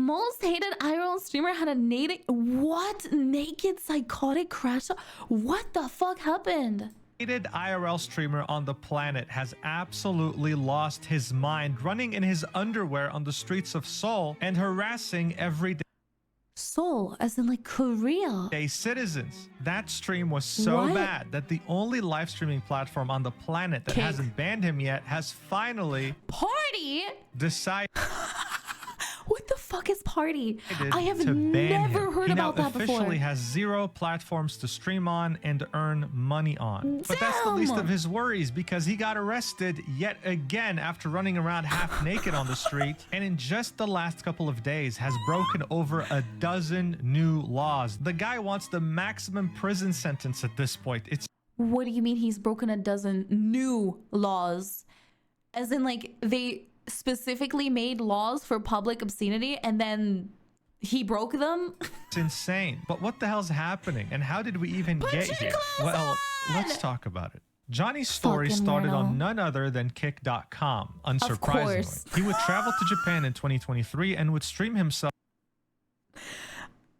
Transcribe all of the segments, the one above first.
Most hated IRL streamer had a naked psychotic crash. What the fuck happened? Hated IRL streamer on the planet has absolutely lost his mind, running in his underwear on the streets of Seoul and harassing everyday Seoul, as in like Korea. citizens. That stream was so bad that the only live streaming platform on the planet that hasn't banned him yet has finally decided What the fuck is party? I have never heard about that before. He now officially has 0 platforms to stream on and earn money on. But that's the least of his worries, because he got arrested yet again after running around half naked on the street, and in just the last couple of days has broken over a dozen new laws. The guy wants the maximum prison sentence at this point. What do you mean he's broken a dozen new laws? As in like they specifically made laws for public obscenity and then he broke them? It's insane. But what the hell's happening, and how did we even get here? Well, let's talk about it. Johnny's story started on none other than kick.com, unsurprisingly. He would travel to Japan in 2023 and would stream himself.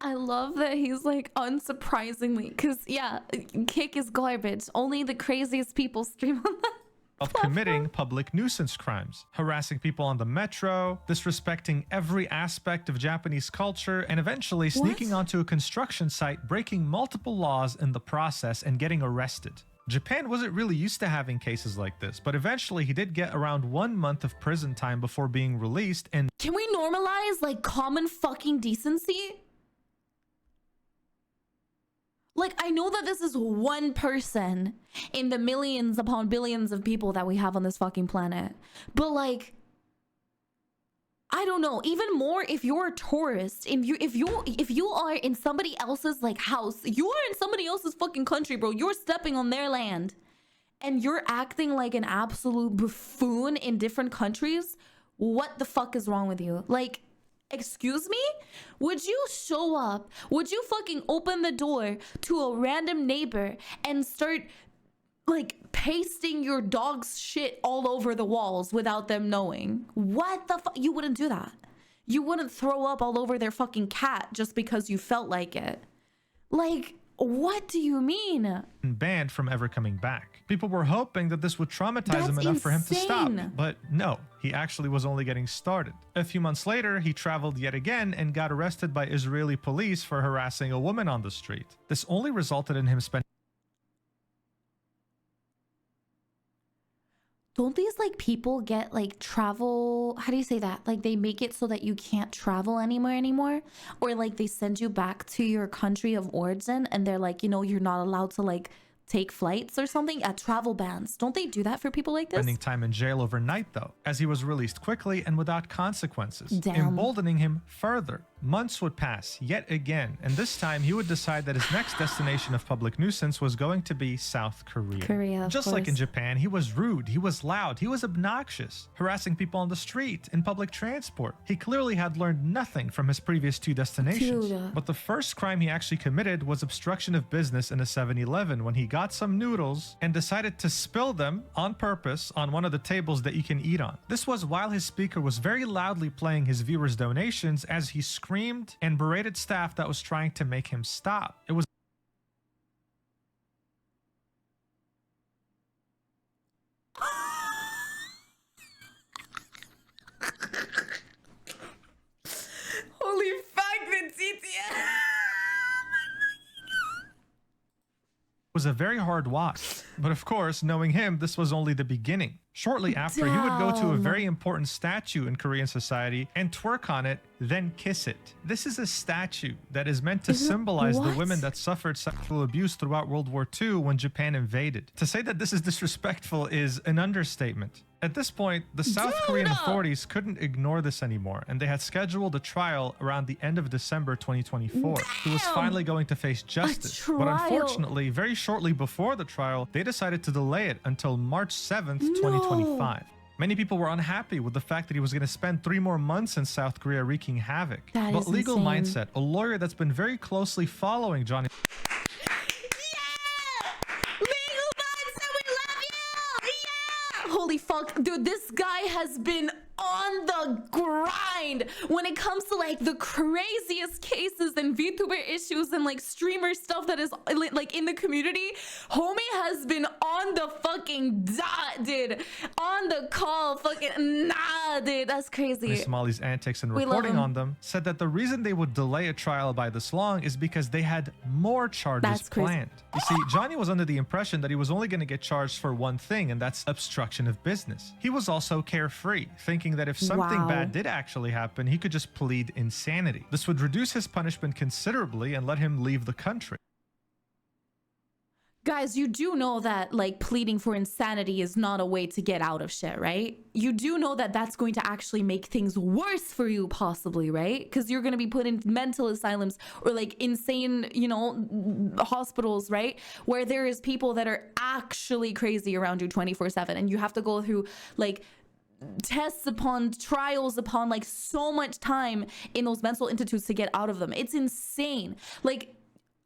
I love that he's like, unsurprisingly, because yeah, Kick is garbage. Only the craziest people stream on that. Of committing public nuisance crimes, harassing people on the metro, disrespecting every aspect of Japanese culture, and eventually sneaking onto a construction site, breaking multiple laws in the process and getting arrested. Japan wasn't really used to having cases like this, but eventually he did get around 1 month of prison time before being released. And can we normalize like common fucking decency? Like, I know that this is one person in the millions upon billions of people that we have on this fucking planet. But like, I don't know, even more if you're a tourist, if you are in somebody else's like house, you are in somebody else's fucking country, bro. You're stepping on their land and you're acting like an absolute buffoon in different countries. What the fuck is wrong with you? Like, excuse me? Would you show up? Would you fucking open the door to a random neighbor and start like pasting your dog's shit all over the walls without them knowing? What the fuck? You wouldn't do that. You wouldn't throw up all over their fucking cat just because you felt like it. Like, what do you mean? Banned from ever coming back. People were hoping that this would traumatize him enough for him to stop, but no, he actually was only getting started. A few months later, he traveled yet again and got arrested by Israeli police for harassing a woman on the street. This only resulted in him spending. Don't these like people get like travel, how do you say that? Like they make it so that you can't travel anymore? Or like they send you back to your country of origin and they're like, you know, you're not allowed to like take flights or something at travel bans. Don't they do that for people like this? Spending time in jail overnight though, as he was released quickly and without consequences, emboldening him further. Months would pass yet again, and this time he would decide that his next destination of public nuisance was going to be South Korea. Just like in Japan, he was rude, he was loud, he was obnoxious, harassing people on the street, in public transport. He clearly had learned nothing from his previous 2 destinations. But the first crime he actually committed was obstruction of business in a 7-Eleven when he got some noodles and decided to spill them on purpose on one of the tables that you can eat on. This was while his speaker was very loudly playing his viewers' donations as he screamed and berated staff that was trying to make him stop. It was holy fuck, the TTS. was a very hard watch. But of course, knowing him, this was only the beginning. Shortly after, he would go to a very important statue in Korean society and twerk on it, then kiss it. This is a statue that is meant to symbolize the women that suffered sexual abuse throughout World War II when Japan invaded. To say that this is disrespectful is an understatement. At this point, the South Korean authorities couldn't ignore this anymore, and they had scheduled a trial around the end of December 2024. He was finally going to face justice. But unfortunately, very shortly before the trial, they decided to delay it until March 7th, 2025. Many people were unhappy with the fact that he was going to spend 3 more months in South Korea wreaking havoc. But Legal Mindset, a lawyer that's been very closely following Johnny... Holy fuck, dude, this guy has been on the grind when it comes to like the craziest cases and VTuber issues and like streamer stuff that is like in the community. Homie has been on the fucking dot, dude. On the call, fucking nah, dude. That's crazy. Somali's antics and reporting on them said that the reason they would delay a trial by this long is because they had more charges planned. You see, Johnny was under the impression that he was only going to get charged for one thing, and that's obstruction of business. He was also carefree, thinking that if something bad did actually happen, he could just plead insanity. This would reduce his punishment considerably and let him leave the country. Guys, you do know that like pleading for insanity is not a way to get out of shit, right? You do know that that's going to actually make things worse for you possibly, right? Because you're going to be put in mental asylums or like insane, you know, hospitals, right? Where there is people that are actually crazy around you 24/7, and you have to go through like tests upon trials upon like so much time in those mental institutes to get out of them. It's insane. Like,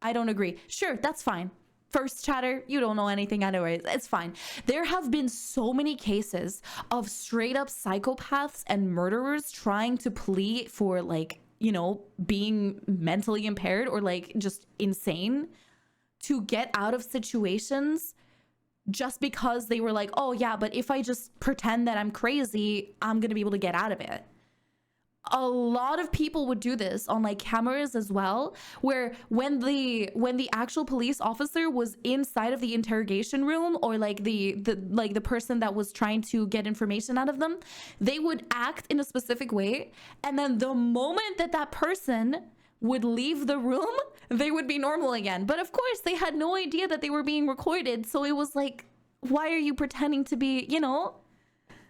I don't agree. Sure, that's fine. First chatter, you don't know anything anyways. It's fine. There have been so many cases of straight up psychopaths and murderers trying to plead for like, you know, being mentally impaired or like just insane to get out of situations just because they were like, oh yeah, but if I just pretend that I'm crazy, I'm gonna be able to get out of it. A lot of people would do this on like cameras as well, where when the actual police officer was inside of the interrogation room, or like the person that was trying to get information out of them, they would act in a specific way, and then the moment that that person would leave the room, they would be normal again. But of course they had no idea that they were being recorded, so it was like, why are you pretending to be, you know?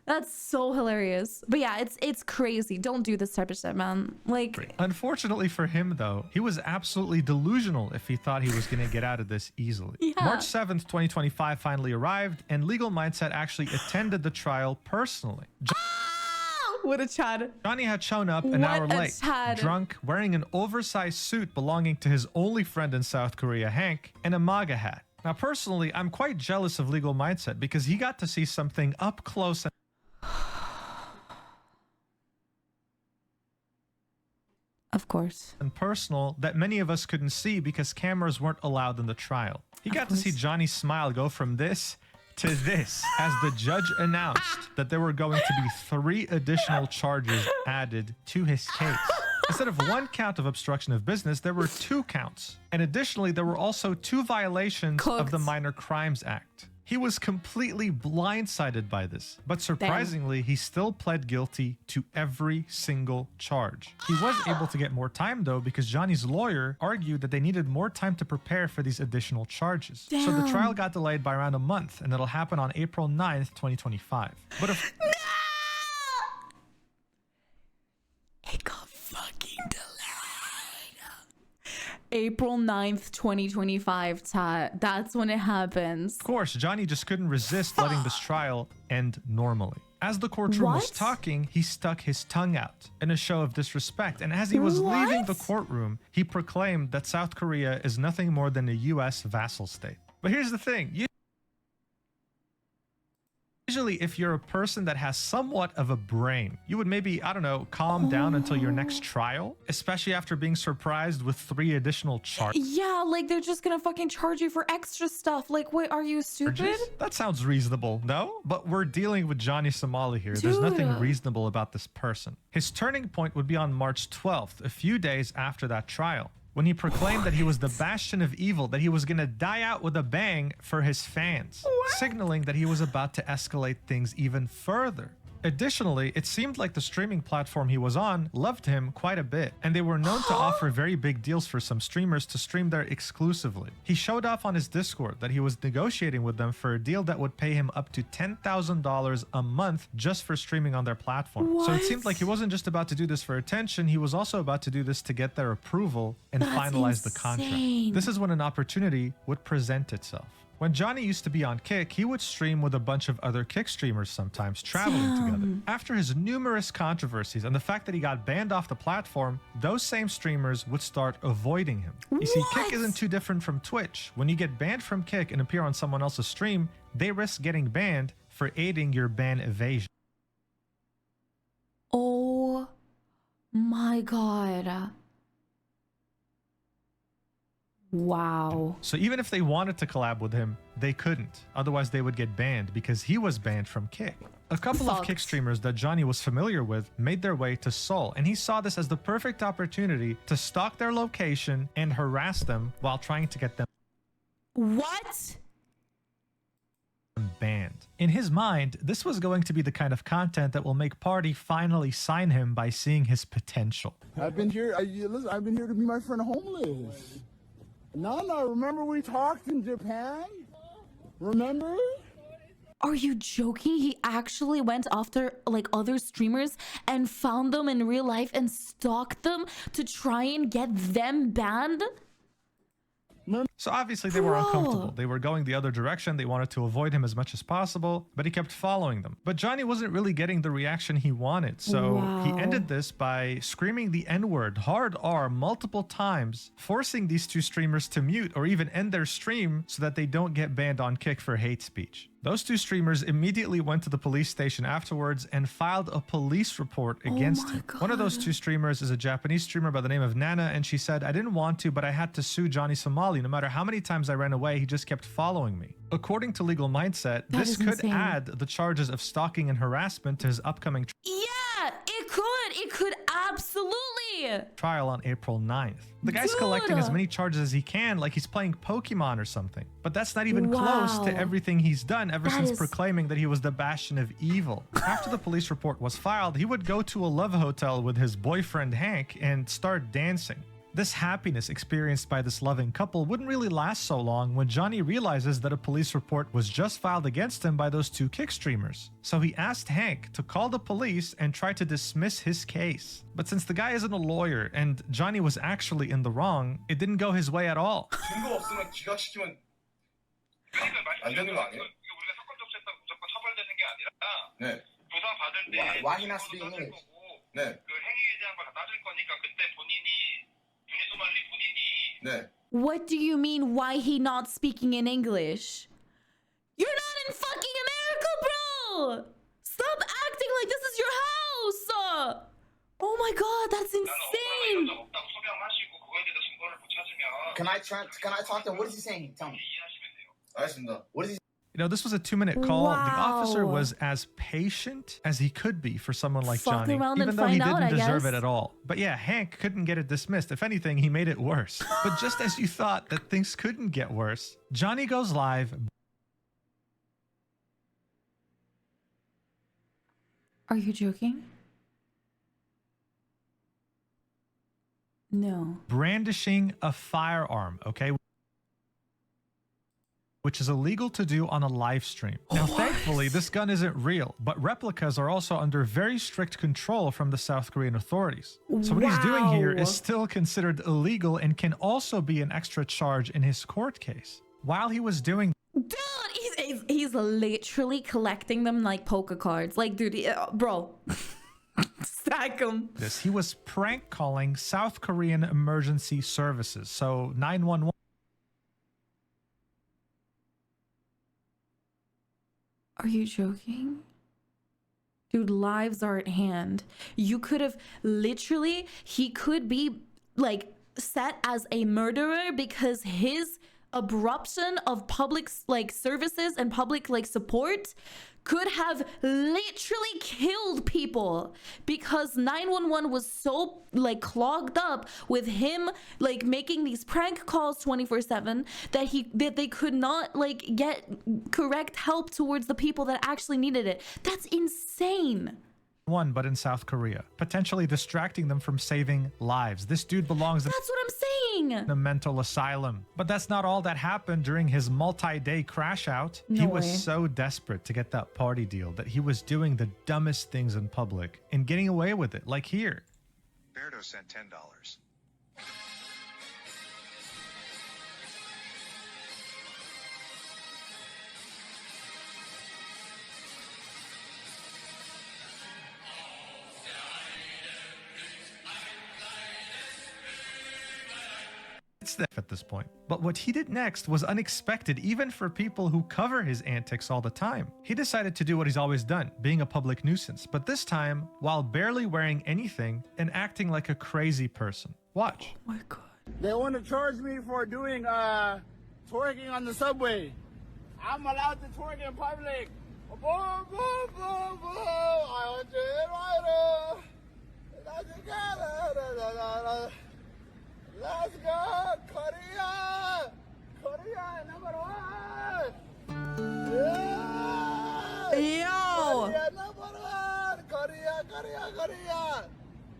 That's so hilarious. But yeah, it's crazy. Don't do this type of shit, man. Like, unfortunately for him though, he was absolutely delusional if he thought he was going to get out of this easily. Yeah. March 7th, 2025 finally arrived, and Legal Mindset actually attended the trial personally. What a Chad. Johnny had shown up an hour late, drunk, wearing an oversized suit belonging to his only friend in South Korea, Hank, and a MAGA hat. Now, personally, I'm quite jealous of Legal Mindset because he got to see something up close and of course. and personal that many of us couldn't see because cameras weren't allowed in the trial. He got to see Johnny's smile go from this to this as the judge announced that there were going to be 3 additional charges added to his case. Instead of 1 count of obstruction of business, there were 2 counts. And additionally, there were also 2 violations of the Minor Crimes Act. He was completely blindsided by this, but surprisingly, he still pled guilty to every single charge. He was able to get more time though, because Johnny's lawyer argued that they needed more time to prepare for these additional charges. So the trial got delayed by around a month, and it'll happen on April 9th, 2025. But if it got fucking delayed. April 9th, 2025, chat. That's when it happens. Of course, Johnny just couldn't resist letting this trial end normally. As the courtroom was talking, he stuck his tongue out in a show of disrespect. And as he was leaving the courtroom, he proclaimed that South Korea is nothing more than a US vassal state. But here's the thing. Usually, if you're a person that has somewhat of a brain, you would maybe, I don't know, calm down until your next trial, especially after being surprised with 3 additional charges. Yeah, like they're just gonna fucking charge you for extra stuff. Like, wait, are you stupid? That sounds reasonable, no? But we're dealing with Johnny Somali here. There's nothing reasonable about this person. His turning point would be on March 12th, a few days after that trial, when he proclaimed that he was the bastion of evil, that he was going to die out with a bang for his fans, signaling that he was about to escalate things even further. Additionally, it seemed like the streaming platform he was on loved him quite a bit, and they were known to offer very big deals for some streamers to stream there exclusively. He showed off on his Discord that he was negotiating with them for a deal that would pay him up to $10,000 a month just for streaming on their platform. So it seemed like he wasn't just about to do this for attention, he was also about to do this to get their approval and finalize the contract. This is when an opportunity would present itself. When Johnny used to be on Kick, he would stream with a bunch of other Kick streamers sometimes, traveling together. After his numerous controversies and the fact that he got banned off the platform, those same streamers would start avoiding him. You see, Kick isn't too different from Twitch. When you get banned from Kick and appear on someone else's stream, they risk getting banned for aiding your ban evasion. my god. Wow. So even if they wanted to collab with him, they couldn't. Otherwise, they would get banned because he was banned from Kick. A couple of Kick streamers that Johnny was familiar with made their way to Seoul, and he saw this as the perfect opportunity to stalk their location and harass them while trying to get them banned. In his mind, this was going to be the kind of content that will make Party finally sign him by seeing his potential. I've been here. Listen, I've been here to be my friend homeless. Nana, remember we talked in Japan? Remember? Are you joking? He actually went after like other streamers and found them in real life and stalked them to try and get them banned? So obviously they were uncomfortable. They were going the other direction. They wanted to avoid him as much as possible, but he kept following them. But Johnny wasn't really getting the reaction he wanted. So he ended this by screaming the N-word, hard R, multiple times, forcing these two streamers to mute or even end their stream so that they don't get banned on Kick for hate speech. Those two streamers immediately went to the police station afterwards and filed a police report against him. One of those two streamers is a Japanese streamer by the name of Nana, and she said, "I didn't want to, but I had to sue Johnny Somali. No matter how many times I ran away, he just kept following me." According to Legal Mindset, this could add the charges of stalking and harassment to his upcoming Yeah, it could. It could absolutely. trial on April 9th. The guy's collecting as many charges as he can, like he's playing Pokemon or something. But that's not even close to everything he's done ever since proclaiming that he was the bastion of evil. After the police report was filed, he would go to a love hotel with his boyfriend Hank and start dancing. This happiness experienced by this loving couple wouldn't really last so long when Johnny realizes that a police report was just filed against him by those two Kick streamers. So he asked Hank to call the police and try to dismiss his case. But since the guy isn't a lawyer and Johnny was actually in the wrong, it didn't go his way at all. 증거 없으면 기각시키면 안 되는 거 아니에요? 이거 우리가 사건 접수했다고 무조건 처벌되는 게 아니라 네. 조사 받을 때 Why he not speaking 따질 English? 거고 네. 그 행위에 대한 걸 다 따질 거니까 그때 본인이 유니소말리 본인이 네. What do you mean, why he not speaking in English? You're not in fucking America, bro! Stop acting like this is your house! Oh my god, that's insane! 없다고 소명하시고 그거에 대해서 증거를 못 찾으면 Can I talk to him? What is he saying? Tell me. 이해하시면 돼요. 알겠습니다. What is he You know, this was a 2-minute call. The officer was as patient as he could be for someone like Fuck Johnny, around even and though he find out, didn't I deserve guess. it at all. But yeah, Hank couldn't get it dismissed. If anything, he made it worse. But just as you thought that things couldn't get worse, Johnny goes live. Are you joking? No. Brandishing a firearm, okay? Which is illegal to do on a live stream. Now, thankfully, this gun isn't real, but replicas are also under very strict control from the South Korean authorities. So what he's doing here is still considered illegal and can also be an extra charge in his court case. While he was doing Dude, he's literally collecting them like poker cards. Like, dude, bro. Stack them. this, he was prank calling South Korean emergency services. So 911. Are you joking? Dude, lives are at hand. You could have literally, he could be like set as a murderer because his abruption of public like services and public like support could have literally killed people because 911 was so like clogged up with him like making these prank calls 24/7 that they could not like get correct help towards the people that actually needed it. That's insane. But in South Korea, potentially distracting them from saving lives. This dude belongs in That's what I'm saying. a mental asylum. But that's not all that happened during his multi-day crash out. No He was way. so desperate to get that party deal that he was doing the dumbest things in public and getting away with it, like here. Berto sent $10. at this point. But what he did next was unexpected even for people who cover his antics all the time. He decided to do what he's always done, being a public nuisance, but this time while barely wearing anything and acting like a crazy person. Watch. Oh my god. They want to charge me for doing twerking on the subway. I'm allowed to twerk in public. Boom, boom, boom, boom. I want to hit right. Let's go, Korea! Korea, number one! Yeah! Yo! Korea, number one! Korea, Korea, Korea!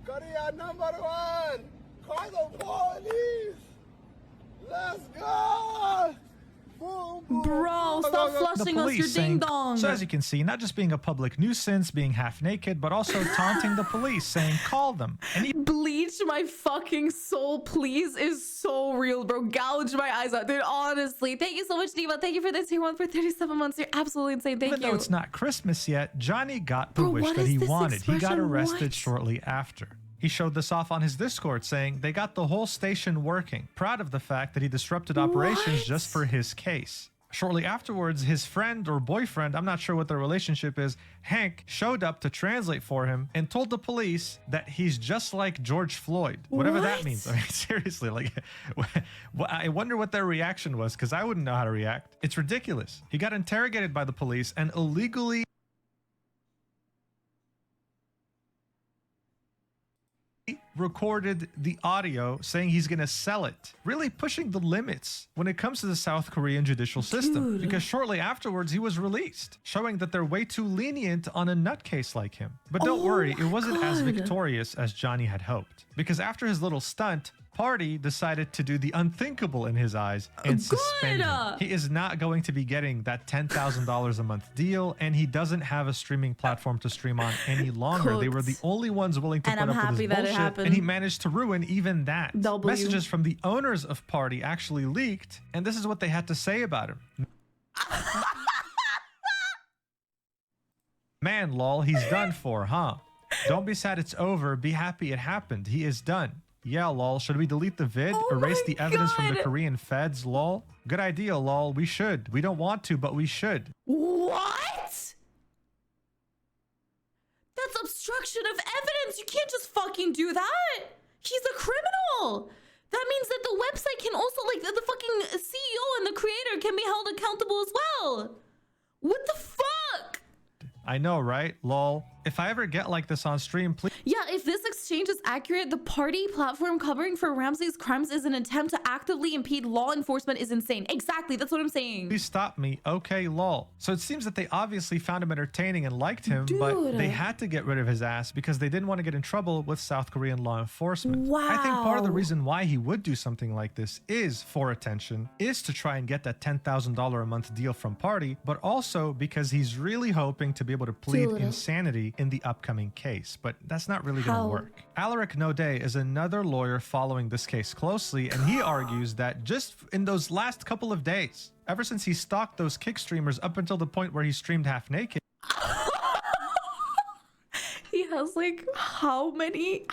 Korea, number one! Call the police! Let's go! Boom, boom, Bro, stop The flushing us police your ding saying, dong. so as you can see, not just being a public nuisance, being half naked, but also taunting the police, saying call them. And he Bleach my fucking soul, please, is so real, bro. Gouge my eyes out, dude. Honestly, thank you so much, Diva. Thank you for this tier 1 for 37 months. You're absolutely insane. Thank even you. though it's not Christmas yet, Johnny got the Bro, wish what that is he this wanted. He got expression? arrested What? shortly after. He showed this off on his Discord, saying they got the whole station working, proud of the fact that he disrupted operations What? just for his case. Shortly afterwards, his friend or boyfriend, I'm not sure what their relationship is, Hank, showed up to translate for him and told the police that he's just like George Floyd, whatever that What? means. I mean, seriously, like, I wonder what their reaction was, because I wouldn't know how to react. It's ridiculous. He got interrogated by the police and illegally recorded the audio saying he's going to sell it, really pushing the limits when it comes to the South Korean judicial system. Dude. Because shortly afterwards he was released, showing that they're way too lenient on a nutcase like him. But don't Oh worry, it my wasn't as God. victorious as Johnny had hoped, because after his little stunt, Party decided to do the unthinkable in his eyes and suspend him. He is not going to be getting that $10,000 a month deal, and he doesn't have a streaming platform to stream on any longer. They were the Cooked. only ones willing to And put I'm up with happy his that it bullshit, happened. and he managed to ruin even that. W. Messages from the owners of Party actually leaked, and this is what they had to say about him. Man, lol, he's done for, huh? Don't be sad it's over. Be happy it happened. He is done. Yeah, lol. Should we delete the vid? Oh Erase my the evidence from the God. Korean feds, lol? Good idea, lol. We should. We don't want to, but we should. What? That's obstruction of evidence. You can't just fucking do that. He's a criminal. That means that the website can also, like, the fucking CEO and the creator can be held accountable as well. What the fuck? I know, right? Lol. If I ever get like this on stream, please Yeah, if this exchange is accurate, the party platform covering for Ramsey's crimes is an attempt to actively impede law enforcement is insane. Exactly, that's what I'm saying. stop me. Okay, lol. So it seems that they obviously found him entertaining and liked him, but Dude. they had to get rid of his ass because they didn't want to get in trouble with South Korean law enforcement. I think part of the Wow. reason why he would do something like this is for attention, is to try and get that $10,000 a month deal from Party, but also because he's really hoping to be able to plead Dude. insanity in the upcoming case. But that's not really going How? to work. Alaric Node is another lawyer following this case closely, and he argues that just in those last couple of days, ever since he stalked those kick streamers up until the point where he streamed half naked, He has like how many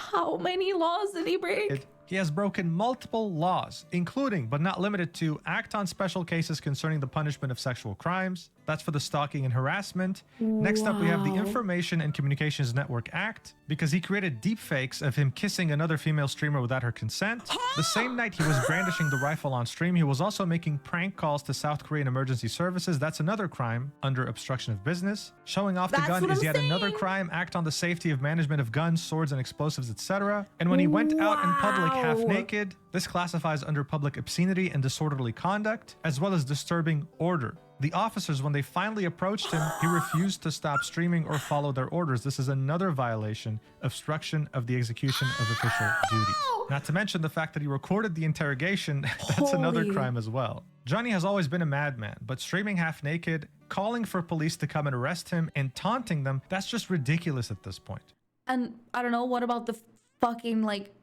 laws did he break? he has broken multiple laws, including but not limited to act on special cases concerning the punishment of sexual crimes. That's for the stalking and harassment. Next up, we have the Wow. Information and Communications Network Act, because he created deepfakes of him kissing another female streamer without her consent. The same night he was brandishing the rifle on stream, he was also making prank calls to South Korean emergency services. That's another crime under obstruction of business. Showing off the That's gun what is I'm yet another saying. crime. Act on the safety of management of guns, swords, and explosives, etc. And when he went out in public half Wow. naked, this classifies under public obscenity and disorderly conduct, as well as disturbing order. The officers, when they finally approached him, he refused to stop streaming or follow their orders. This is another violation, obstruction of the execution of official duties. Not to mention the fact that he recorded the interrogation, that's another Holy. crime as well. Johnny has always been a madman, but streaming half naked, calling for police to come and arrest him, and taunting them, that's just ridiculous at this point. And I don't know, what about the fucking like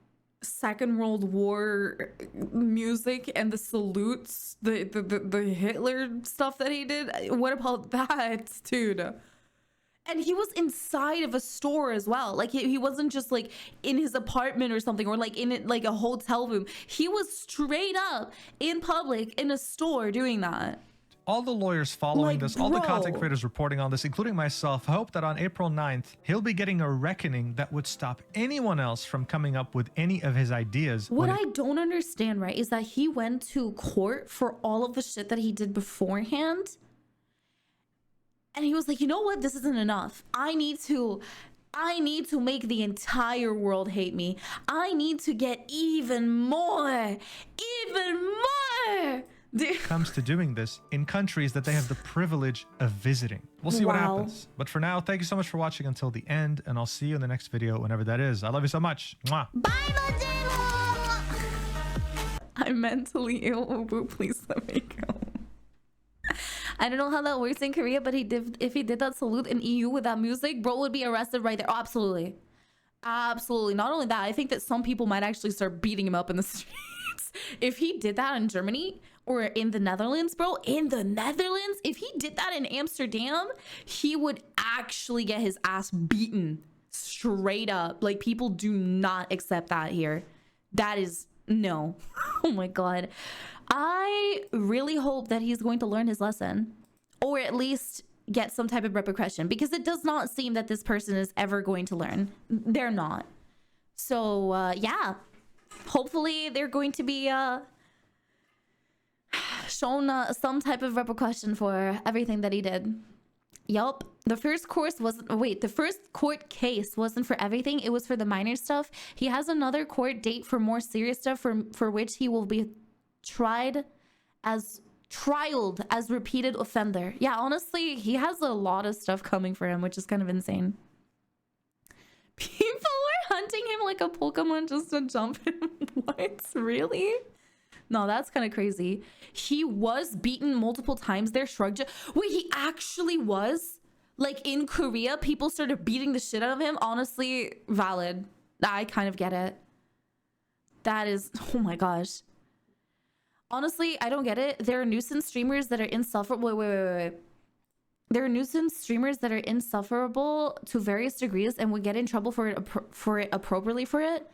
Second World War music and the salutes, the Hitler stuff that he did? What about that, dude? And he was inside of a store as well. Like he wasn't just like in his apartment or something, or like in it, like a hotel room. He was straight up in public in a store doing that. All the lawyers following Like, this, all the content bro. creators reporting on this, including myself, hope that on April 9th, he'll be getting a reckoning that would stop anyone else from coming up with any of his ideas. What when I don't understand, right, is that he went to court for all of the shit that he did beforehand. And he was like, you know what? This isn't enough. I need to make the entire world hate me. I need to get even more. Dude. comes to doing this in countries that they have the privilege of visiting. We'll see what Wow. happens. But for now, thank you so much for watching until the end, and I'll see you in the next video, whenever that is. I love you so much. Mwah. Bye, Mujin! I'm mentally ill. Ubu, please let me go. I don't know how that works in Korea, but if he did that salute in EU with that music, bro would be arrested right there. Oh, absolutely. Absolutely. Not only that, I think that some people might actually start beating him up in the streets. If he did that in Germany or in the Netherlands, bro, in the Netherlands, if he did that in Amsterdam, he would actually get his ass beaten straight up. Like, people do not accept that here. That is no. Oh my God. I really hope that he's going to learn his lesson, or at least get some type of repercussion, because it does not seem that this person is ever going to learn. They're not. So yeah, hopefully they're going to be shown some type of repercussion for everything that he did. Yup. The first court case wasn't for everything. It was for the minor stuff. He has another court date for more serious stuff, for which he will be trialed as repeated offender. Yeah, honestly, he has a lot of stuff coming for him, which is kind of insane. People were hunting him like a Pokemon just to jump him. What? Really? No, that's kind of crazy. He was beaten multiple times there. Wait, he actually was? Like, in Korea, people started beating the shit out of him? Honestly, valid. I kind of get it. That is... Oh my gosh. Honestly, I don't get it. There are nuisance streamers that are insufferable. Wait. There are nuisance streamers that are insufferable to various degrees and would get in trouble for it appropriately for it.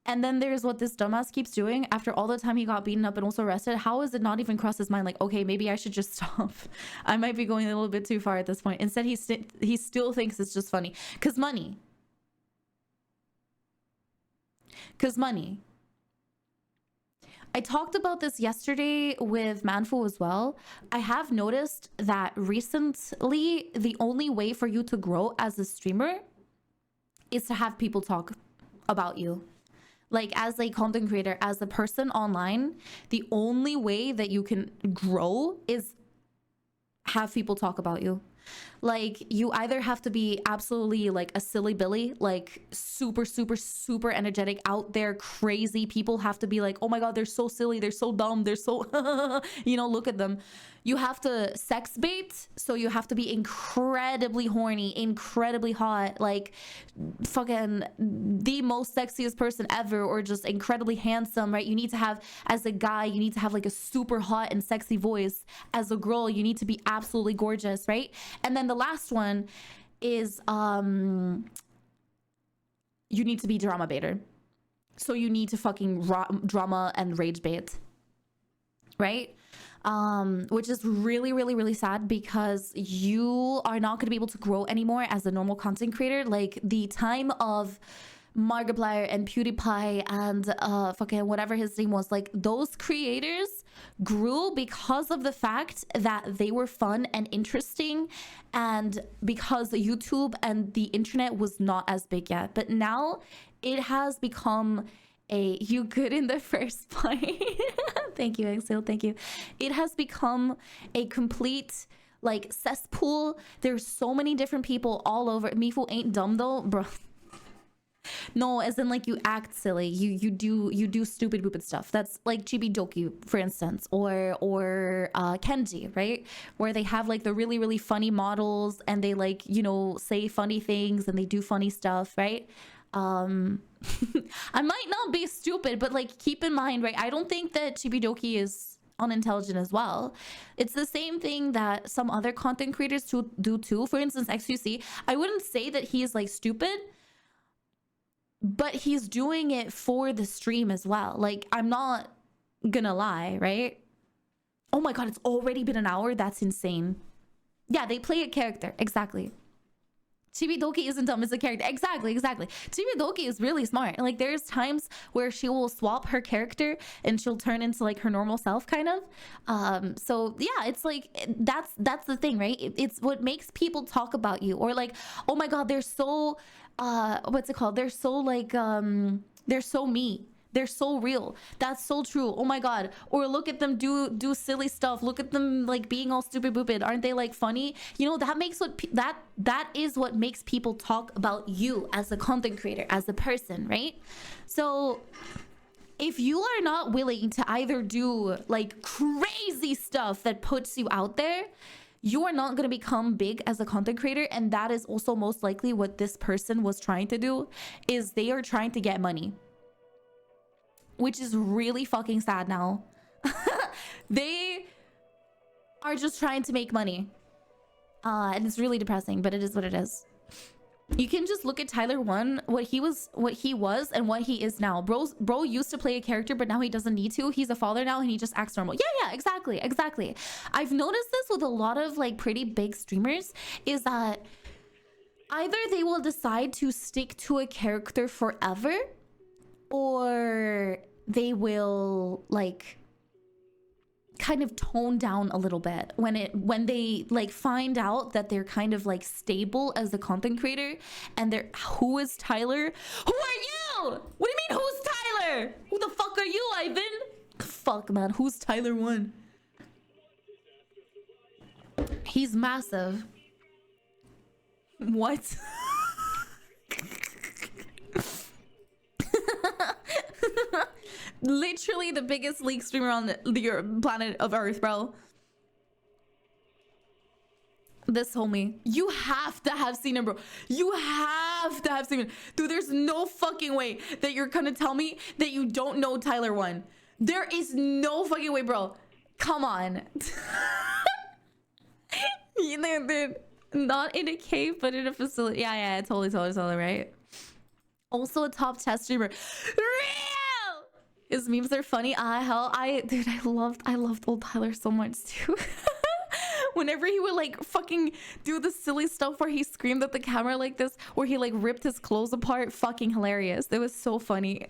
And then there's what this dumbass keeps doing after all the time he got beaten up and also arrested. How is it not even cross his mind? Like, okay, maybe I should just stop. I might be going a little bit too far at this point. Instead, he still thinks it's just funny. Because money. I talked about this yesterday with Mifuyu as well. I have noticed that recently, the only way for you to grow as a streamer is to have people talk about you. Like, as a content creator, as a person online, the only way that you can grow is have people talk about you. Like, you either have to be absolutely like a silly Billy, like super energetic, out there, crazy. People have to be like, oh my God, they're so silly, they're so dumb, they're so you know, look at them. You have to sex bait, so you have to be incredibly horny, incredibly hot, like fucking the most sexiest person ever, or just incredibly handsome, right? You need to have, as a guy, you need to have like a super hot and sexy voice. As a girl, you need to be absolutely gorgeous, right? And then the last one is you need to be drama baiter. So you need to fucking drama and rage bait, right? Which is really sad, because you are not going to be able to grow anymore as a normal content creator. Like, the time of Markiplier and PewDiePie and fucking whatever his name was, like, those creators grew because of the fact that they were fun and interesting, and because YouTube and the internet was not as big yet. But now it has become a you good in the first place. Thank you, Exhale. Thank you. It has become a complete like cesspool. There's so many different people all over. Mifu ain't dumb though, bro. No, as in like you act silly. You do stupid stuff. That's like Chibidoki, for instance, or Kenji, right? Where they have like the really funny models, and they like, you know, say funny things and they do funny stuff, right? I might not be stupid, but like keep in mind, right? I don't think that Chibidoki is unintelligent as well. It's the same thing that some other content creators do too. For instance, XQC, I wouldn't say that he's like stupid, but he's doing it for the stream as well. Like, I'm not gonna lie, right? Oh my god, it's already been an hour. That's insane. Yeah, they play a character. Exactly. Chibidoki isn't dumb, it's a character. Exactly. Chibidoki is really smart. Like, there's times where she will swap her character and she'll turn into like her normal self, kind of. So yeah, it's like that's the thing, right? It's what makes people talk about you, or like, oh my god, they're so what's it called? They're so like they're so me. They're so real. That's so true. Oh my god. Or look at them do silly stuff. Look at them like being all stupid boopid. Aren't they like funny? You know, that makes that is what makes people talk about you as a content creator, as a person, right? So if you are not willing to either do like crazy stuff that puts you out there, you are not going to become big as a content creator. And that is also most likely what this person was trying to do, is they are trying to get money. Which is really fucking sad now. They are just trying to make money. And it's really depressing, but it is what it is. You can just look at Tyler 1, what he was and what he is now. Bro used to play a character, but now he doesn't need to. He's a father now and he just acts normal. Yeah, exactly. I've noticed this with a lot of like pretty big streamers, is that either they will decide to stick to a character forever, or they will like kind of tone down a little bit when they like find out that they're kind of like stable as a content creator, and they're, who is Tyler? Who are you? What do you mean who's Tyler? Who the fuck are you, Ivan? Fuck man, who's Tyler 1? He's massive. What? Literally the biggest league streamer on the planet of Earth, bro. This homie, you have to have seen him, bro. You have to have seen him, dude. There's no fucking way that you're gonna tell me that you don't know Tyler 1. There is no fucking way, bro. Come on. Dude, not in a cave, but in a facility. Yeah, totally, right? Also a top test streamer. Real! His memes are funny. Dude, I loved old Tyler so much too. Whenever he would like fucking do the silly stuff where he screamed at the camera like this, where he like ripped his clothes apart, fucking hilarious. It was so funny.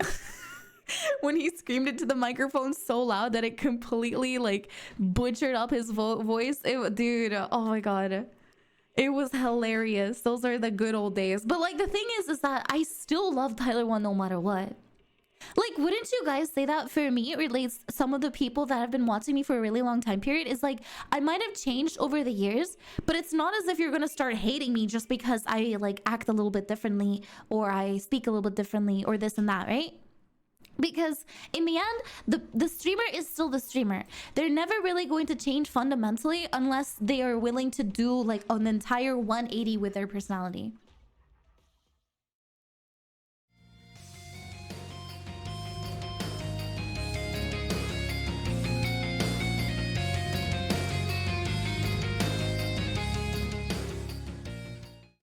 When he screamed into the microphone so loud that it completely like butchered up his voice. Dude, oh my god. It was hilarious. Those are the good old days. But like the thing is that I still love Tyler 1 no matter what. Like, wouldn't you guys say that? For me, it relates, some of the people that have been watching me for a really long time period, is like, I might have changed over the years, but it's not as if you're gonna start hating me just because I like act a little bit differently, or I speak a little bit differently, or this and that, right? Because in the end, the streamer is still the streamer. They're never really going to change fundamentally unless they are willing to do like an entire 180 with their personality.